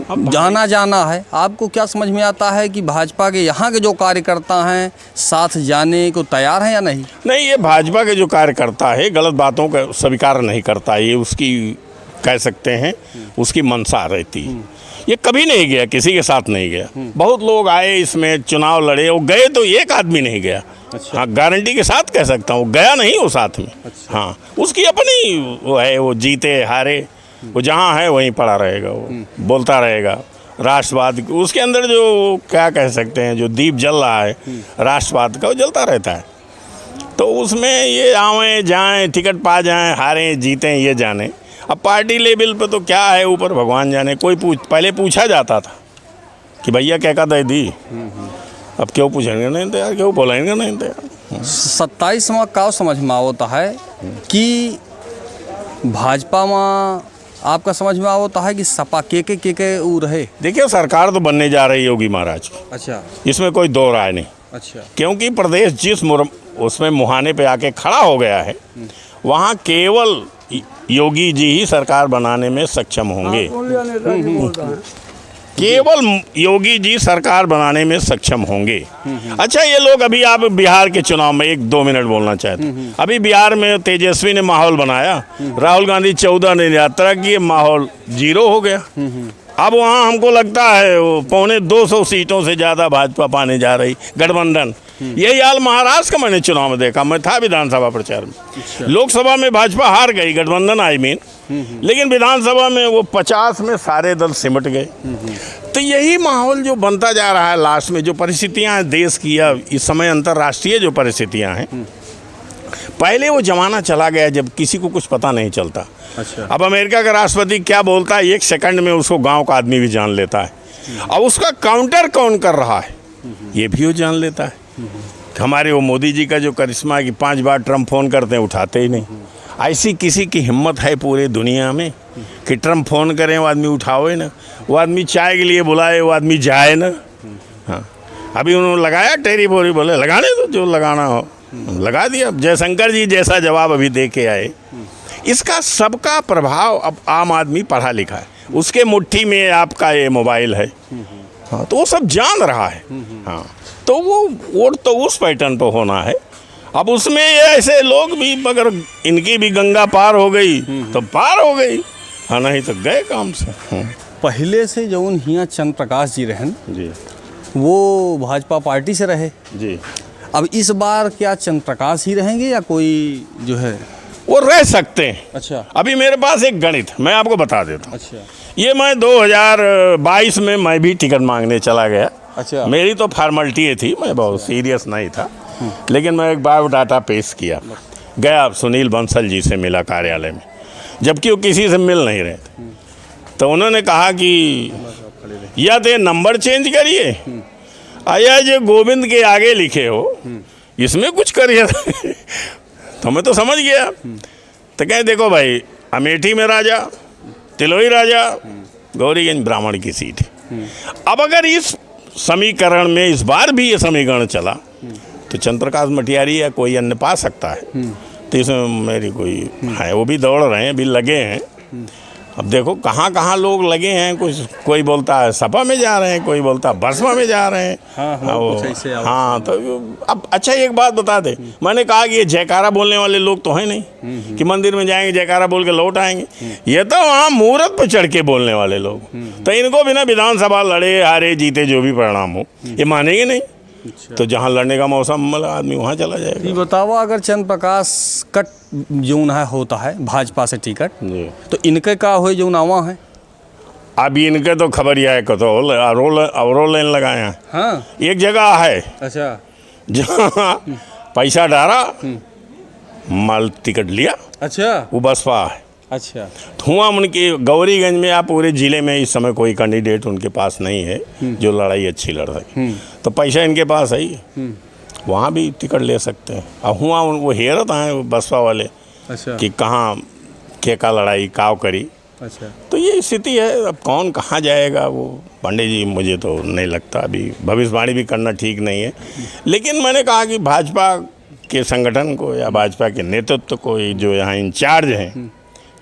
जाना जाना है। आपको क्या समझ में आता है कि भाजपा के यहाँ के जो कार्यकर्ता हैं साथ जाने को तैयार हैं या नहीं? नहीं, ये भाजपा के जो कार्यकर्ता है गलत बातों का स्वीकार नहीं करता, ये उसकी कह सकते हैं उसकी मंशा रहती है। ये कभी नहीं गया, किसी के साथ नहीं गया। बहुत लोग आए इसमें, चुनाव लड़े, वो गए तो एक आदमी नहीं गया। अच्छा। हाँ, गारंटी के साथ कह सकता हूँ, गया नहीं वो साथ में। अच्छा। हाँ, उसकी अपनी वो है, वो जीते हारे वो जहाँ है वहीं पड़ा रहेगा, वो बोलता रहेगा। राष्ट्रवाद उसके अंदर जो क्या कह सकते हैं, जो दीप जल रहा है राष्ट्रवाद का, वो जलता रहता है। तो उसमें ये आवें जाएं, टिकट पा जाएं, हारें जीतें, ये जाने। अब पार्टी लेवल पे तो क्या है, ऊपर भगवान जाने। कोई पहले पूछा जाता था कि भैया क्या का दे दी, अब क्यों पूछेंगे नहीं तो यार, क्यों बोलेंगे नहीं तो यार। 27वां का समझ में आवता है कि भाजपा में आपका समझ में आवता है कि सपा के ऊ रहे। देखिए, सरकार तो बनने जा रही है योगी महाराज की, अच्छा इसमें कोई दो राय नहीं। अच्छा। क्योंकि प्रदेश जिस उसमें मुहाने पे आके खड़ा हो गया है, वहाँ केवल योगी जी ही सरकार बनाने में सक्षम होंगे। केवल योगी जी सरकार बनाने में सक्षम होंगे। अच्छा, ये लोग अभी आप बिहार के चुनाव में 1-2 मिनट बोलना चाहते हैं। अभी बिहार में तेजस्वी ने माहौल बनाया, राहुल गांधी 14 ने यात्रा की, माहौल 0 हो गया। अब वहाँ हमको लगता है वो 250 सीटों से ज़्यादा भाजपा पाने जा रही, गठबंधन। यही हाल महाराष्ट्र का मैंने चुनाव में देखा, मैं था विधानसभा प्रचार में। लोकसभा में भाजपा हार गई, गठबंधन आई मीन, लेकिन विधानसभा में वो 50 में सारे दल सिमट गए। तो यही माहौल जो बनता जा रहा है लास्ट में, जो परिस्थितियाँ हैं देश की, या इस समय अंतर्राष्ट्रीय जो परिस्थितियाँ हैं, पहले वो जमाना चला गया जब किसी को कुछ पता नहीं चलता। अच्छा। अब अमेरिका का राष्ट्रपति क्या बोलता है, 1 सेकंड में उसको गांव का आदमी भी जान लेता है। अब उसका काउंटर कौन कर रहा है ये भी वो जान लेता है। हमारे वो मोदी जी का जो करिश्मा है कि 5 बार ट्रम्प फ़ोन करते हैं, उठाते ही नहीं। ऐसी किसी की हिम्मत है पूरे दुनिया में कि ट्रम्प फ़ोन करें वो आदमी उठावे ना, वो आदमी चाय के लिए बुलाए वो आदमी जाए ना। हाँ, अभी उन्होंने लगाया टेरी बोरी, बोले लगाने दो, जो लगाना हो लगा दिया। जयशंकर जी जैसा जवाब अभी दे के आए। इसका सबका प्रभाव, अब आम आदमी पढ़ा लिखा है, उसके मुट्ठी में आपका ये मोबाइल है। हाँ, तो वो सब जान रहा है। हाँ, तो वो वोट तो उस पैटर्न पर होना है। अब उसमें ये ऐसे लोग भी, अगर इनकी भी गंगा पार हो गई तो पार हो गई, हाँ, नहीं तो गए काम से। पहले से जो हियाँ चंद्र प्रकाश जी रहन जी, वो भाजपा पार्टी से रहे जी। अब इस बार क्या चंद्र प्रकाश ही रहेंगे या कोई जो है वो रह सकते हैं। अच्छा। अभी मेरे पास एक गणित मैं आपको बता देता हूँ। अच्छा। ये मैं 2022 में मैं भी टिकट मांगने चला गया। अच्छा। मेरी तो फॉर्मेलिटी थी, मैं बहुत सीरियस नहीं था, लेकिन मैं एक बायोडाटा पेश किया। गया, सुनील बंसल जी से मिला कार्यालय में, जबकि वो किसी से मिल नहीं रहे थे। तो उन्होंने कहा कि या तो नंबर चेंज करिए, या जो गोविंद के आगे लिखे हो इसमें कुछ करिए। तो मैं तो समझ गया। तो कहे देखो भाई, अमेठी में राजा, तिलोई राजा, गौरीगंज ब्राह्मण की सीट है। अब अगर इस समीकरण में इस बार भी ये समीकरण चला तो चंद्रप्रकाश मटियारी या कोई अन्य पा सकता है। तो इसमें मेरी कोई है, वो भी दौड़ रहे हैं, भी लगे हैं। अब देखो कहाँ कहाँ लोग लगे हैं, कुछ कोई बोलता है सपा में जा रहे हैं, कोई बोलता है बसपा में जा रहे हैं। हाँ, तो अब अच्छा एक बात बता दे, मैंने कहा कि ये जयकारा बोलने वाले लोग तो हैं नहीं कि मंदिर में जाएंगे जयकारा बोल के लौट आएंगे। ये तो वहाँ मुहूर्त पर चढ़ के बोलने वाले लोग। तो इनको बिना विधानसभा लड़े हारे जीते जो भी परिणाम हो, ये मानेंगे नहीं। तो जहाँ लड़ने का मौसम मिला आदमी वहाँ चला जाएगा। ये बताओ, अगर चंद्र प्रकाश कट जौन है होता है भाजपा से टिकट, जी तो इनके का हो जो नावा है? अभी इनके तो खबर यह है कि तो अवरो लाइन लगाए हैं। हाँ, एक जगह है अच्छा जहाँ पैसा डाला, माल टिकट लिया, अच्छा वो बसपा है। अच्छा। धुआं उनके गौरीगंज में या पूरे ज़िले में इस समय कोई कैंडिडेट उनके पास नहीं है जो लड़ाई अच्छी लड़ सके, तो पैसा इनके पास है ही, वहाँ भी टिकट ले सकते हैं। अब हुआ वो हेरत हैं बसपा वाले अच्छा कि कहाँ के का लड़ाई काव करी, अच्छा। तो ये स्थिति है। अब कौन कहाँ जाएगा वो पांडे जी, मुझे तो नहीं लगता अभी भविष्यवाणी भी करना ठीक नहीं है। लेकिन मैंने कहा कि भाजपा के संगठन को या भाजपा के नेतृत्व को जो यहाँ इंचार्ज हैं,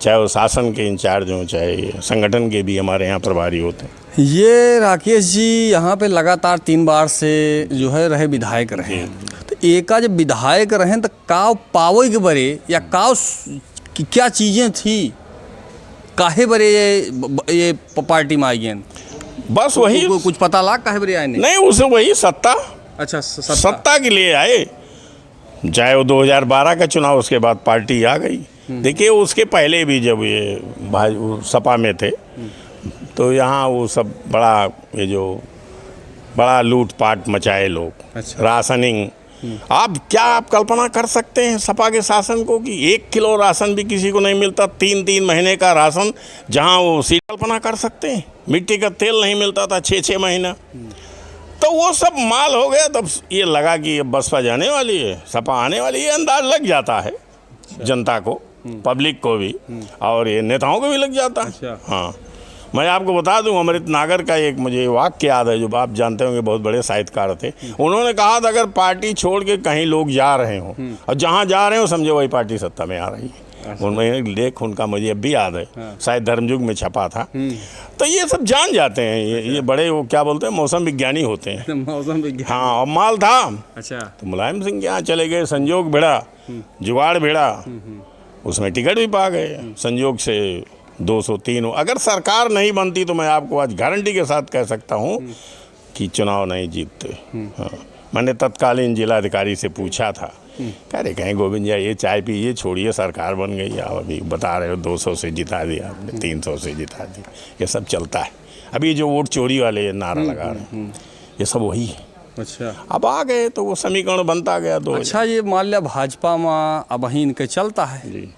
चाहे वो शासन के इंचार्ज हों चाहे संगठन के भी हमारे यहाँ प्रभारी होते हैं। ये राकेश जी यहाँ पे लगातार 3 बार से जो है रहे विधायक रहे, तो एका जब विधायक रहे तो काव पावे के बरे या काव क्या चीज़ें थी, काहे बरे ये पार्टी में आई गए? बस वही कुछ पता लगा काहे बरे आए? नहीं, उसे वही सत्ता, अच्छा सत्ता के लिए आए। चाहे वो 2012 का चुनाव, उसके बाद पार्टी आ गई। देखिए उसके पहले भी जब ये सपा में थे तो यहाँ वो सब बड़ा ये जो बड़ा लूटपाट मचाए लोग, अच्छा। राशनिंग। आप कल्पना कर सकते हैं सपा के शासन को कि 1 किलो राशन भी किसी को नहीं मिलता, 3-3 महीने का राशन, जहाँ वो कल्पना कर सकते हैं मिट्टी का तेल नहीं मिलता था 6-6 महीना। तो वो सब माल हो गया, तब ये लगा कि बसपा जाने वाली है, सपा आने वाली है, अंदाज लग जाता है जनता को, पब्लिक को भी, और ये नेताओं को भी लग जाता है। अच्छा। हाँ, मैं आपको बता दूं, अमृत नागर का एक मुझे वाक्य याद है जो आप जानते होंगे, बहुत बड़े साहित्यकार थे। उन्होंने कहा था अगर पार्टी छोड़ के कहीं लोग जा रहे हों और जहाँ जा रहे हो समझो वही पार्टी सत्ता में आ रही है। उनमें लेख उनका मुझे अब भी याद है, शायद धर्मयुग में छपा था। तो ये सब जान जाते हैं, ये बड़े वो क्या बोलते हैं, मौसम विज्ञानी होते हैं। मौसम विज्ञान। हाँ, और माल था। अच्छा। तो मुलायम सिंह के यहाँ चले गए, संजोग भिड़ा, जुगाड़ भिड़ा, उसमें टिकट भी पा गए संजोग से 203। अगर सरकार नहीं बनती तो मैं आपको आज गारंटी के साथ कह सकता हूँ कि चुनाव नहीं जीतते। हाँ, मैंने तत्कालीन जिलाधिकारी से पूछा था, कह रहे कहीं गोविंद जी ये चाय पीजिए, छोड़िए, सरकार बन गई, आप अभी बता रहे हो 200 से जिता दिया आपने, 300 से जिता दिया, ये सब चलता है। अभी जो वोट चोरी वाले नारा लगा रहे हैं ये सब वही है। अच्छा। अब आ गए तो वो समीकरण बनता गया। अच्छा, ये मान लिया भाजपा में अब ही इनके चलता है जी,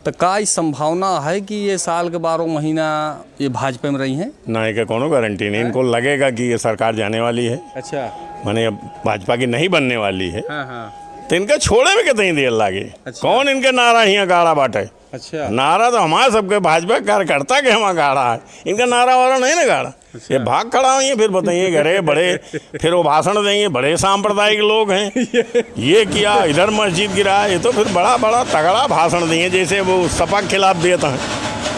तो का संभावना है कि ये साल के 12 महीना ये भाजपा में रही हैं? नहीं का कोनो गारंटी नहीं। इनको लगेगा कि ये सरकार जाने वाली है, अच्छा, माने अब भाजपा की नहीं बनने वाली है, हाँ हाँ, तो इनका छोड़े में कितनी देर लागे। अच्छा। कौन इनके नारा यहाँ गाड़ा बांटे? अच्छा, नारा तो हमारे सबके भाजपा कार्यकर्ता के हमारा गाड़ा है, इनका नारा वारा नहीं ना गाड़ा। अच्छा। ये भाग खड़ा हुई है, फिर बताइए घरे बड़े, फिर वो भाषण देंगे, बड़े सांप्रदायिक लोग हैं, ये किया, इधर मस्जिद गिरा, ये तो फिर बड़ा बड़ा तगड़ा भाषण दिए, जैसे वो सपा के खिलाफ देता है,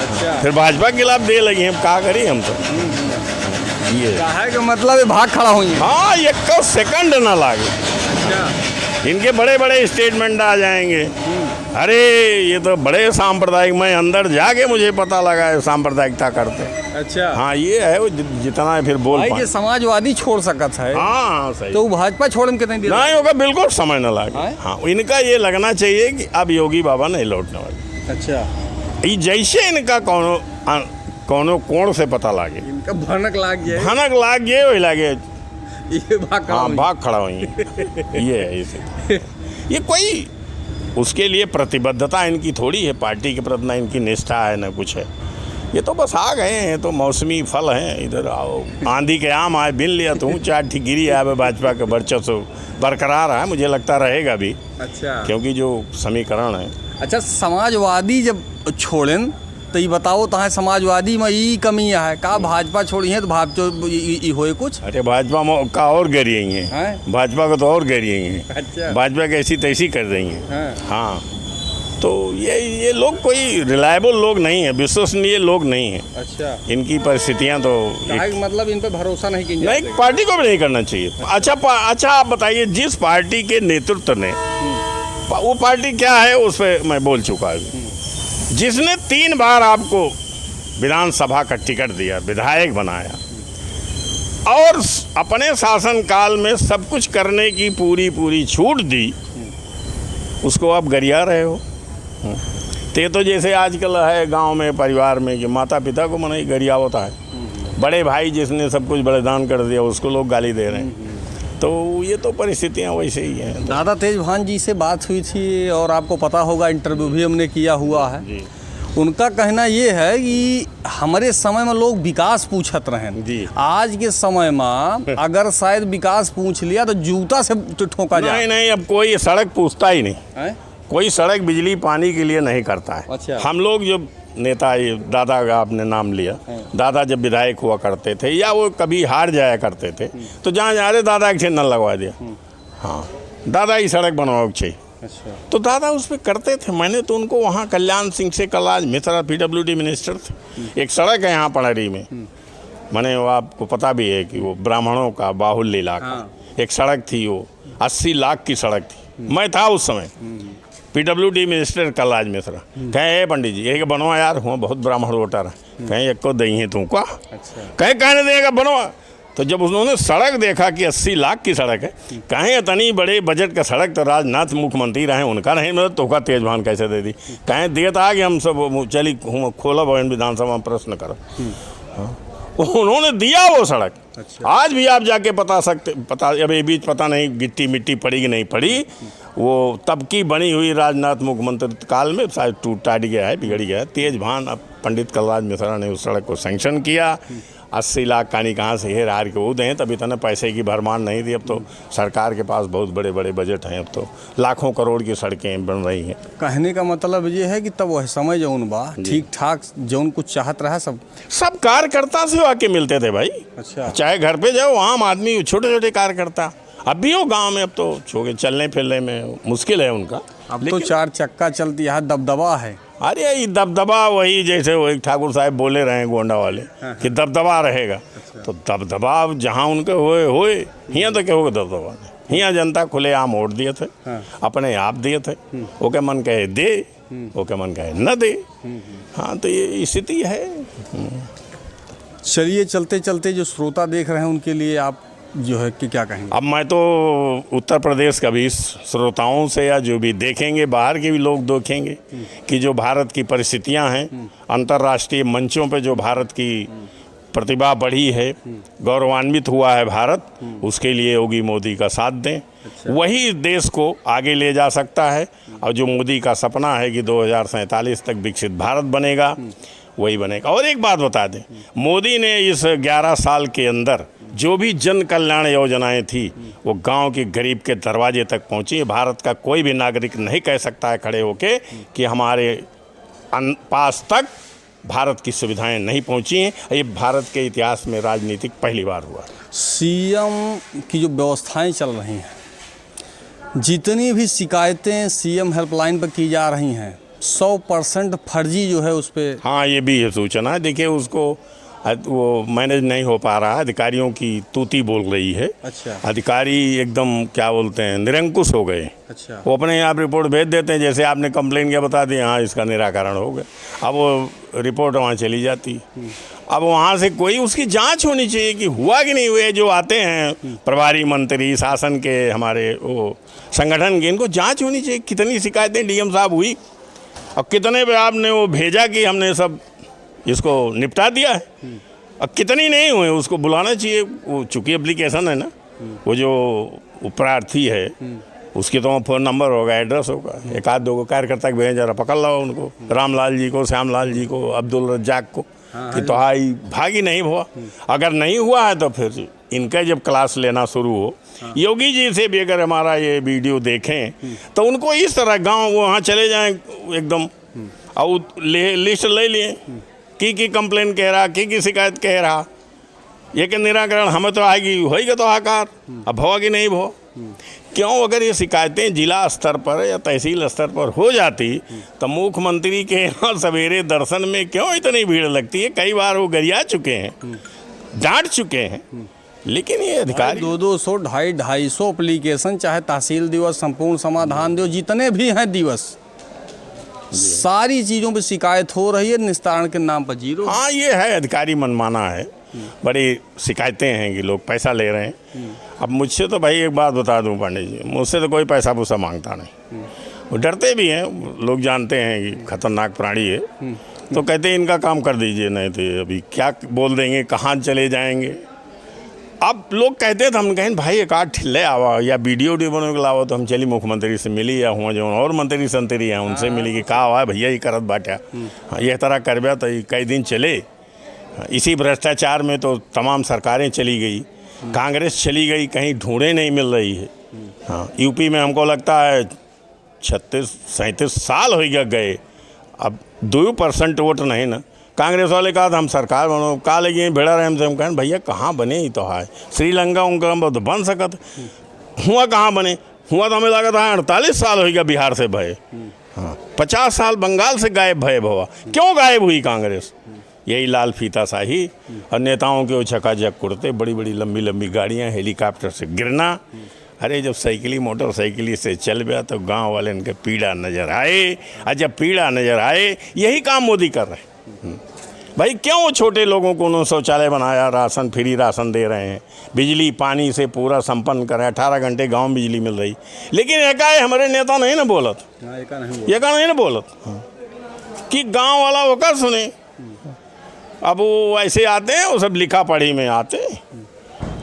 अच्छा, फिर भाजपा के खिलाफ दे लगी हम, क्या करिए हम तो। ये है कि मतलब ये भाग खड़ा हुई है। हाँ, एक को सेकंड ना लागे, अच्छा, इनके बड़े बड़े स्टेटमेंट आ जाएंगे। अरे ये तो बड़े सांप्रदायिक, मैं अंदर जाके मुझे पता लगा है सांप्रदायिकता करते। अच्छा। हाँ, ये है वो जितना फिर बोल भाई पाए। ये समाजवादी छोड़ सकत है, हाँ सही, तो भाजपा छोड़ में कितनी देर? नहीं होगा, बिल्कुल समय न हाँ? लगे। हाँ, इनका ये लगना चाहिए कि अब योगी बाबा नहीं लौटने वाले। अच्छा, ये जैसे इनका कोनो कोण से पता लागे, इनका भनक लाग गया, भनक लाग गए वही लागे, ये भाग खड़ा हाँ हुई। भाग खड़ा हुई। ये है इसे, ये कोई उसके लिए प्रतिबद्धता इनकी थोड़ी है, पार्टी के प्रति ना इनकी निष्ठा है ना कुछ है। ये तो बस आ गए हैं, तो मौसमी फल हैं, इधर आओ, आंधी के आम आए, बिन लिया तो 4 ठीक गिरी है। भाजपा का वर्चस्व बरकरार है, मुझे लगता रहेगा भी। अच्छा, क्योंकि जो समीकरण है। अच्छा, समाजवादी जब छोड़ें तो ये बताओ तो समाजवादी में ई कमी है का? भाजपा छोड़ी है तो भाजपा होए कुछ? अरे भाजपा का और गिरी है, हैं? भाजपा को तो और गिरी है। अच्छा, भाजपा कैसी तैसी कर रही है। हाँ। हाँ, तो ये लोग कोई रिलायबल लोग नहीं है, विश्वसनीय लोग नहीं है। अच्छा, इनकी परिस्थितियाँ तो मतलब इन पे भरोसा नहीं किया नहीं, पार्टी को भी नहीं करना चाहिए। अच्छा आप बताइए, जिस पार्टी के नेतृत्व ने, वो पार्टी क्या है उस पर मैं बोल चुका हूँ। जिसने 3 बार आपको विधानसभा का टिकट दिया, विधायक बनाया, और अपने शासनकाल में सब कुछ करने की पूरी छूट दी, उसको आप गरिया रहे हो। ते तो जैसे आजकल है गांव में परिवार में कि माता पिता को मना ही गरिया होता है, बड़े भाई जिसने सब कुछ बलिदान कर दिया उसको लोग गाली दे रहे हैं। तो ये तो परिस्थितियाँ वैसे ही हैं। दादा तेज बहान जी से बात हुई थी और आपको पता होगा इंटरव्यू भी हमने किया हुआ है जी। उनका कहना ये है कि हमारे समय में लोग विकास पूछत रहे जी। आज के समय में अगर शायद विकास पूछ लिया तो जूता से ठोका जाए। नहीं, अब कोई सड़क पूछता ही नहीं है? कोई सड़क बिजली पानी के लिए नहीं करता है। अच्छा। हम लोग जो नेता, ये दादा का आपने नाम लिया, दादा जब विधायक हुआ करते थे या वो कभी हार जाया करते थे तो जहाँ जा रहे दादा एक नल लगवा दिया, हाँ दादा ही सड़क बनवाओ चाहिए। अच्छा। तो दादा उस पर करते थे। मैंने तो उनको वहाँ कल्याण सिंह से कलाज मिश्रा PWD मिनिस्टर थे। एक सड़क है यहाँ पनहरी में, मैंने वो आपको पता भी है कि वो ब्राह्मणों का बाहुल्य इलाका, एक सड़क थी वो 80 लाख की सड़क थी। मैं था उस समय PWD मिनिस्टर कलाज मिश्रा। कहें पंडित जी एक बनवा यार, हुआ बहुत ब्राह्मण वोटर है, कहीं एक को दही है तुमको। अच्छा। कहीं कहने देगा बनवा। तो जब उन्होंने सड़क देखा कि 80 लाख की सड़क है, कहें इतनी बड़े बजट का सड़क तो राजनाथ मुख्यमंत्री रहे, उनका नहीं मतलब तो का तेज बहान कैसे दे दी। कहें देता आ कि हम सब चली खोला भवन विधानसभा में प्रश्न करो। उन्होंने दिया वो सड़क। अच्छा। आज भी आप जाके पता अब ये बीच पता नहीं गिट्टी मिट्टी पड़ी कि नहीं पड़ी, वो तब की बनी हुई राजनाथ मुख्यमंत्री काल में शायद टूट टाट गया है, बिगड़ गया है। तेज बहान अब पंडित कलराज मिश्रा ने उस सड़क को सैंक्शन किया। 80 लाख कहानी कहाँ से हेर हार के वो दें, तब इतने पैसे की भरमार नहीं थी। अब तो सरकार के पास बहुत बड़े बड़े बजट हैं, अब तो लाखों करोड़ की सड़कें बन रही हैं। कहने का मतलब ये है कि तब वह समय जौन बा ठीक ठाक जौन कुछ चाहत रहा सब कार्यकर्ता से आके मिलते थे भाई। अच्छा। चाहे घर पे जाओ आम आदमी, छोटे छोटे कार्यकर्ता अब भी हो गांव में। अब तो छोटे चलने फिरने में मुश्किल है उनका। अब तो 4 चक्का चलती है, दबदबा है। अरे ये दबदबा वही जैसे वो एक ठाकुर साहब बोले रहे गोंडा वाले कि दबदबा रहेगा। तो दबदबा जहाँ उनके होए यहाँ तो क्या होगा दबदबा। यहाँ जनता खुलेआम वोट दिए थे, अपने आप दिए थे। ओके मन कहे दे, ओके मन कहे न दे। हाँ तो ये स्थिति है। चलिए चलते चलते जो श्रोता देख रहे हैं उनके लिए आप जो है कि क्या कहेंगे? अब मैं तो उत्तर प्रदेश का भी श्रोताओं से या जो भी देखेंगे, बाहर के भी लोग देखेंगे कि जो भारत की परिस्थितियां हैं, अंतर्राष्ट्रीय मंचों पे जो भारत की प्रतिभा बढ़ी है, गौरवान्वित हुआ है भारत, उसके लिए योगी मोदी का साथ दें। वही देश को आगे ले जा सकता है। और जो मोदी का सपना है कि 2047 तक विकसित भारत बनेगा, वही बनेगा। और एक बात बता दें, मोदी ने इस 11 साल के अंदर जो भी जन कल्याण योजनाएं थी वो गांव के गरीब के दरवाजे तक पहुंची है। भारत का कोई भी नागरिक नहीं कह सकता है खड़े होके कि हमारे पास तक भारत की सुविधाएं नहीं पहुंची हैं। ये भारत के इतिहास में राजनीतिक पहली बार हुआ। सीएम की जो व्यवस्थाएं चल रही हैं, जितनी भी शिकायतें सीएम हेल्पलाइन पर की जा रही हैं, 100% फर्जी जो है उस पर। हाँ ये भी है सूचना। देखिए उसको वो मैनेज नहीं हो पा रहा, अधिकारियों की तूती बोल रही है। अच्छा। अधिकारी एकदम क्या बोलते हैं निरंकुश हो गए। अच्छा। वो अपने आप रिपोर्ट भेज देते हैं, जैसे आपने कंप्लेन किया बता दिया हाँ इसका निराकरण हो गया। अब वो रिपोर्ट वहाँ चली जाती। अब वहाँ से कोई उसकी जांच होनी चाहिए कि हुआ कि नहीं हुआ। जो आते हैं प्रभारी मंत्री शासन के हमारे वो संगठन के, इनको जाँच होनी चाहिए कितनी शिकायतें DM साहब हुई और कितने पे आपने वो भेजा कि हमने सब इसको निपटा दिया है और कितनी नहीं हुए। उसको बुलाना चाहिए। वो चूँकि एप्लीकेशन है ना, वो जो प्रार्थी है उसके तो फ़ोन नंबर होगा, एड्रेस होगा। एक आध दो को कार्यकर्ता के भेज जरा पकड़ लो उनको, रामलाल जी को, श्यामलाल जी को, अब्दुल रज्जाक को, कि तो हाई भागी नहीं हुआ। अगर नहीं हुआ है तो फिर इनका जब क्लास लेना शुरू हो, योगी जी से भी अगर हमारा ये वीडियो देखें तो उनको इस तरह गाँव वहाँ चले जाएँ एकदम और लिस्ट ले लिए की कंप्लेन कह रहा, की शिकायत कह रहा, ये कि निराकरण हमें तो आएगी होएगा तो आकार अब भवा कि नहीं भो। क्यों अगर ये शिकायतें जिला स्तर पर या तहसील स्तर पर हो जाती तो मुख्यमंत्री के यहाँ सवेरे दर्शन में क्यों इतनी भीड़ लगती है। कई बार वो गरिया चुके हैं, डांट चुके हैं, लेकिन ये अधिकारी 200, 250 एप्लीकेशन, चाहे तहसील दिवस, संपूर्ण समाधान दिवस, जितने भी हैं दिवस, सारी चीज़ों पे शिकायत हो रही है, निस्तारण के नाम पर जीरो। हाँ ये है अधिकारी मनमाना है। बड़ी शिकायतें हैं कि लोग पैसा ले रहे हैं। अब मुझसे तो भाई एक बात बता दूं पंडित जी, मुझसे तो कोई पैसा पूसा मांगता नहीं। वो डरते भी हैं, लोग जानते हैं कि खतरनाक प्राणी है, तो कहते हैं इनका काम कर दीजिए, नहीं तो अभी क्या बोल देंगे, कहाँ चले जाएंगे। अब लोग कहते तो हम कहें भाई एक आध ठिल्ले आवा या वीडियो बनो के लावा, तो हम चली मुख्यमंत्री से मिली या हुआ जो और मंत्री संतरी हैं उनसे मिली कि कहा हुआ भैया ये करत बाटा, हाँ यह तरह करबा तो कई दिन चले। इसी भ्रष्टाचार में तो तमाम सरकारें चली गई, कांग्रेस चली गई, कहीं ढूंढे नहीं मिल रही है। हाँ यूपी में हमको लगता है 36-37 साल हो गए, अब 2% वोट नहीं ना। कांग्रेस वाले कहा था हम सरकार बनो, कहा लगे भेड़ा रहे हमसे, हम कहें भैया कहाँ बने ही तो है, श्रीलंका उनका तो बन सकत हुआ, कहाँ बने हुआ तो हमें लगा था 48 साल हो गया बिहार से भय, हाँ 50 साल बंगाल से गायब भय भवा। क्यों गायब हुई कांग्रेस? यही लाल फीता शाही और नेताओं के वो चकाचक कुर्ते, बड़ी बड़ी लंबी लंबी गाड़ियाँ, हेलीकॉप्टर से गिरना। अरे जब साइकिली मोटरसाइकिली से चल गया तो गांव वाले इनके पीड़ा नज़र आए, और जब पीड़ा नज़र आए यही काम मोदी कर रहे हैं। भाई क्यों छोटे लोगों को उन्होंने शौचालय बनाया, राशन फ्री राशन दे रहे हैं, बिजली पानी से पूरा संपन्न कर रहे हैं, 18 घंटे गांव में बिजली मिल रही। लेकिन एकाएक हमारे नेता नहीं ना बोलत, एका नहीं ना बोलत कि गांव वाला वो कर सुने। अब वो ऐसे आते हैं, वो सब लिखा पढ़ी में आते हैं,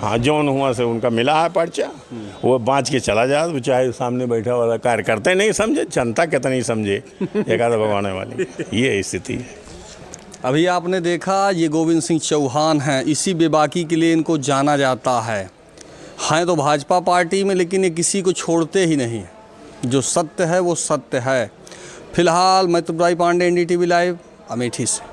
हाँ जौन हुआ से उनका मिला है पर्चा, वो बाँच के चला जाए, वो चाहे सामने बैठा वाला कार्यकर्ता नहीं समझे, जनता कितनी समझे एक आधा भगवाने वाली, ये स्थिति है। अभी आपने देखा ये गोविंद सिंह चौहान हैं, इसी बेबाकी के लिए इनको जाना जाता है। हैं तो भाजपा पार्टी में, लेकिन ये किसी को छोड़ते ही नहीं। जो सत्य है वो सत्य है। फिलहाल मैं तुराई पांडे, NDTV लाइव, अमेठी से।